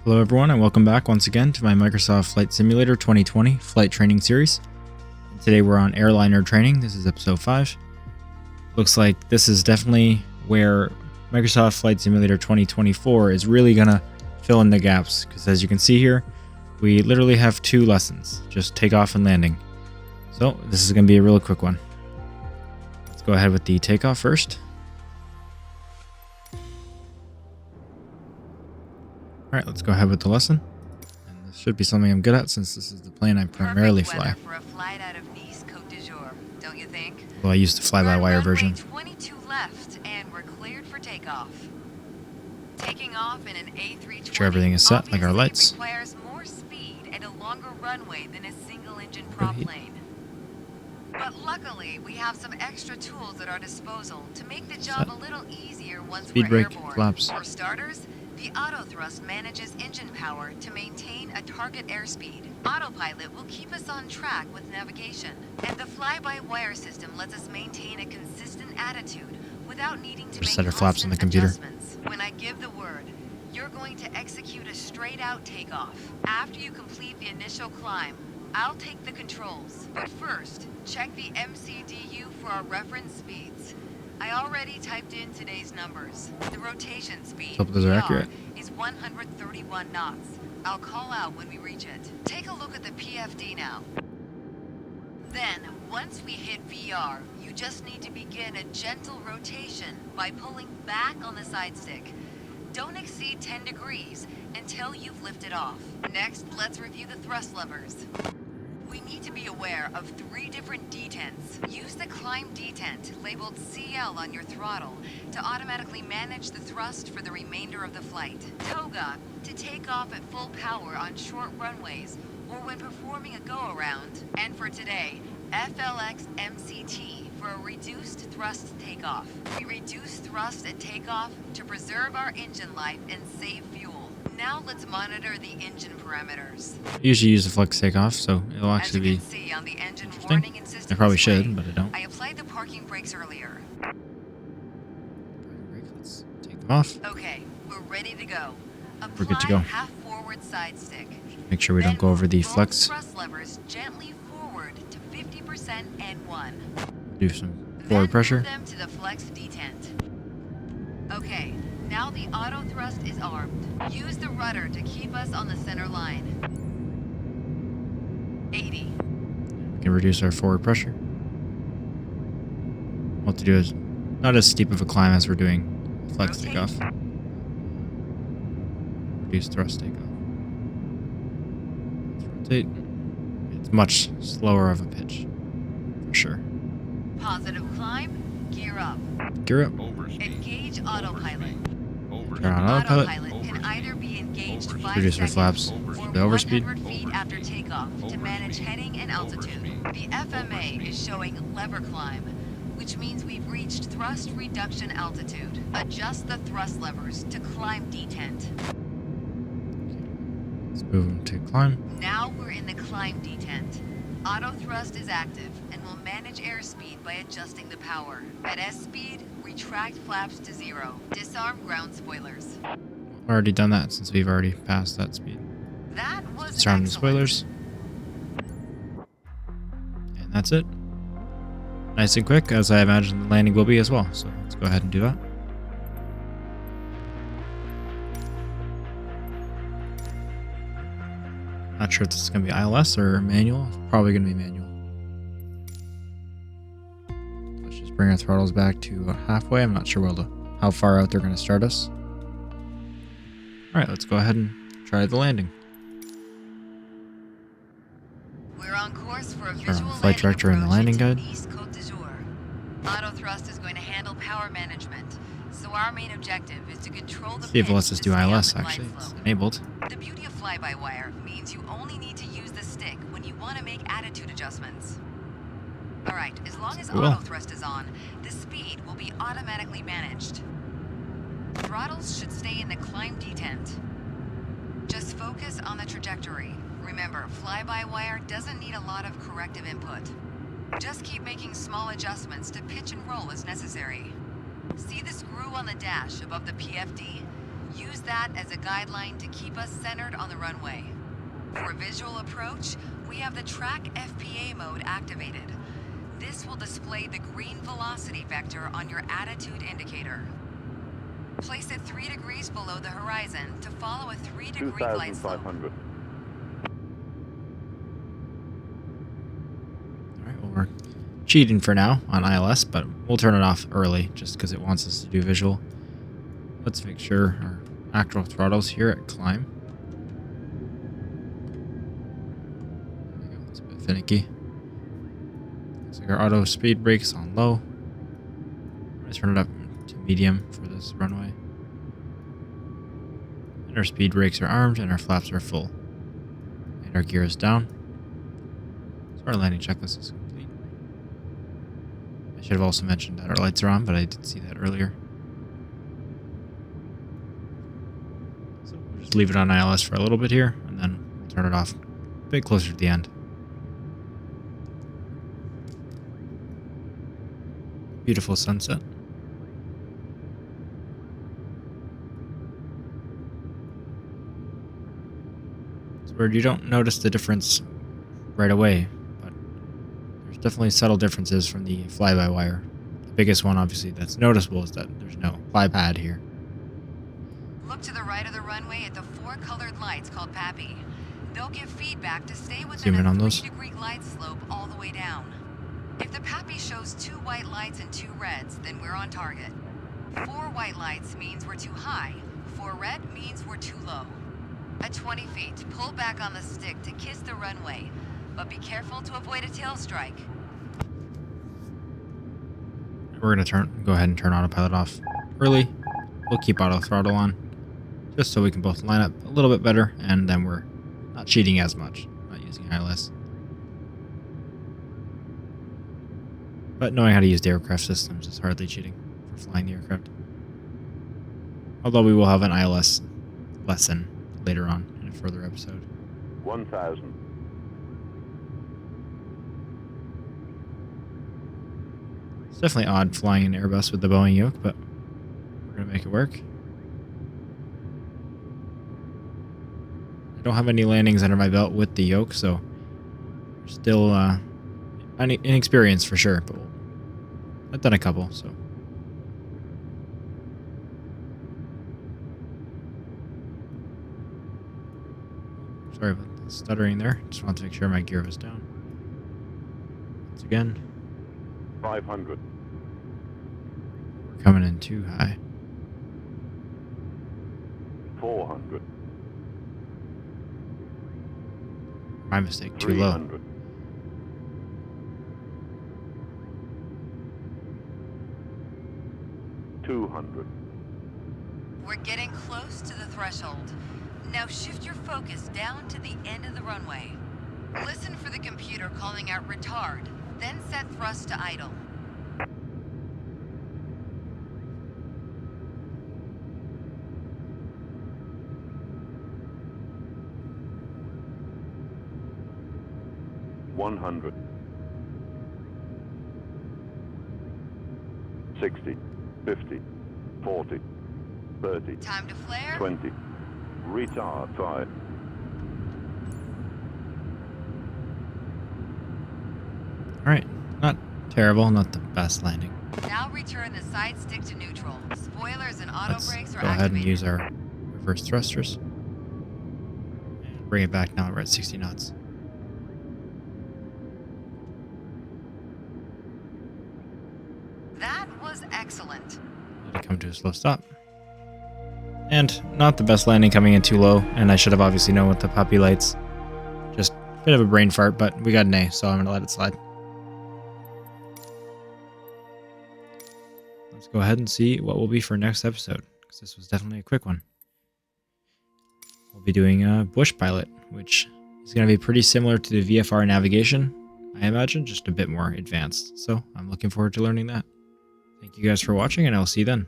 Hello everyone and welcome back once again to my Microsoft Flight Simulator 2020 flight training series. Today we're on Airliner training. This is episode 5. Looks like this is definitely where Microsoft Flight Simulator 2024 is really gonna fill in the gaps, because as you can see here, we literally have 2 lessons, just takeoff and landing. So this is gonna be a real quick one. Let's go ahead with the takeoff first. Alright, let's go ahead with the lesson. And this should be something I'm good at, since this is the plane I primarily fly. For a flight out of Nice, Côte d'Azur, don't you think? Well, I used the fly-by-wire version. 22 left, and we're cleared for takeoff. Taking off in an A320 Make sure everything is set, like our lights. Requires more speed and a longer runway than a single-engine prop plane. But luckily, we have some extra tools at our disposal to make the job a little easier once Speed we're brake, airborne. flaps. For starters, the auto thrust manages engine power to maintain a target airspeed. Autopilot will keep us on track with navigation, and the fly-by-wire system lets us maintain a consistent attitude without needing to make Set our flaps on the computer. adjustments. When I give the word, you're going to execute a straight-out takeoff. After you complete the initial climb, I'll take the controls. But first, check the MCDU for our reference speeds. I already typed in today's numbers. The rotation speed Hope those are accurate. is 131 knots. I'll call out when we reach it. Take a look at the PFD now. Then, once we hit VR, you just need to begin a gentle rotation by pulling back on the side stick. Don't exceed 10 degrees until you've lifted off. Next, let's review the thrust levers. We need to be aware of 3 different detents. Use the climb detent labeled CL on your throttle to automatically manage the thrust for the remainder of the flight. Toga to take off at full power on short runways or when performing a go-around. And for today, FLX MCT for a reduced thrust takeoff. We reduce thrust at takeoff to preserve our engine life and save fuel. Now let's monitor the engine parameters. I usually use the flex takeoff, so it'll actually be see on the engine interesting. warning and system I probably display, should, but I don't. I applied the parking brakes earlier. Let's take them off. Okay, we're ready to go. We're good to go. Half forward side stick. Make sure we don't go over the Both flex. thrust levers gently forward to 50% N1. Do some forward pressure. Move them to the flex detent. Okay, now the auto thrust is armed. Use the rudder to keep us on the center line. 80. We can reduce our forward pressure. What to do is not as steep of a climb as we're doing flex Rotate. takeoff. Reduce thrust takeoff. Let's rotate. It's much slower of a pitch, for sure. Positive climb, gear up. Gear up. Engage autopilot. Turn on autopilot. Autopilot can either be engaged 5 Reduce our seconds flaps. or The overspeed. 100 feet after takeoff to manage heading and altitude. The FMA is showing lever climb, which means we've reached thrust reduction altitude. Adjust the thrust levers to climb detent. Let's move them to climb. Now we're in the climb detent. Auto thrust is active and will manage airspeed by adjusting the power. At S speed, retract flaps to 0. Disarm ground spoilers. We've already done that since we've already passed that speed. That was Disarm the excellent. spoilers. And that's it. Nice and quick, as I imagine the landing will be as well. So let's go ahead and do that. Not sure if this is going to be ILS or manual. It's probably going to be manual. Let's just bring our throttles back to halfway. I'm not sure how far out they're going to start us. Alright, let's go ahead and try the landing. We're on course for a Our visual flight director and the landing guide. Nice, Côte d'Azur. Auto thrust is going to handle power management, so our main objective is to control the See if it pitch lets us to do stay on ILS the glide actually. It's slope. enabled. The beauty of fly-by-wire means you only need to use the stick when you want to make attitude adjustments. Alright, as long as We will. auto thrust is on, the speed will be automatically managed. Throttles should stay in the climb detent. Just focus on the trajectory. Remember, fly-by-wire doesn't need a lot of corrective input. Just keep making small adjustments to pitch and roll as necessary. See the screw on the dash above the PFD? Use that as a guideline to keep us centered on the runway. For visual approach, we have the track FPA mode activated. This will display the green velocity vector on your attitude indicator. Place it 3 degrees below the horizon to follow a 3-degree glide slope. 2,500. Alright, well, we're cheating for now on ILS, but we'll turn it off early just because it wants us to do visual. Let's make sure our actual throttles here at climb. There we go, it's a bit finicky. Looks like our auto speed brakes on low. I'm going to turn it up to medium for this runway. And our speed brakes are armed and our flaps are full. And our gear is down. So our landing checklist is complete. I should have also mentioned that our lights are on, but I did see that earlier. So we'll just leave it on ILS for a little bit here, and then we'll turn it off a bit closer to the end. Beautiful sunset. It's where you don't notice the difference right away, but there's definitely subtle differences from the fly-by-wire. The biggest one, obviously, that's noticeable is that there's no fly pad here. Look to the right of the runway at the 4 colored lights called PAPI. They'll give feedback to stay within Zoom in a on those. 3-degree glide slope all the way down. If the PAPI shows 2 white lights and 2 reds, then we're on target. 4 white lights means we're too high. 4 red means we're too low. At 20 feet, pull back on the stick to kiss the runway, but be careful to avoid a tail strike. We're going to go ahead and turn autopilot off early. We'll keep auto throttle on, just so we can both line up a little bit better, and then we're not cheating as much, not using ILS. But knowing how to use the aircraft systems is hardly cheating for flying the aircraft. Although we will have an ILS lesson later on in a further episode. 1,000. It's definitely odd flying an Airbus with the Boeing yoke, but we're going to make it work. I don't have any landings under my belt with the yoke, so we're still inexperienced for sure, but I've done a couple, so. Sorry about the stuttering there. Just wanted to make sure my gear was down. Once again, 500. we're coming in too high. 400. My mistake, too low. 300. 200. We're getting close to the threshold. Now shift your focus down to the end of the runway. Listen for the computer calling out retard, then set thrust to idle. $100. 60, 50, 40, 30, Time to flare. 20. Retard 5. Alright, not terrible, not the best landing. Now return the side stick to neutral. Spoilers and auto Let's brakes go are ahead and activated. use our reverse thrusters. And bring it back now, we're at 60 knots. That was excellent. Let it come to a slow stop. And not the best landing coming in too low, and I should have obviously known with the puppy lights. Just a bit of a brain fart, but we got an A, so I'm going to let it slide. Let's go ahead and see what will be for next episode, because this was definitely a quick one. We'll be doing a bush pilot, which is going to be pretty similar to the VFR navigation, I imagine, just a bit more advanced. So I'm looking forward to learning that. Thank you guys for watching, and I'll see you then.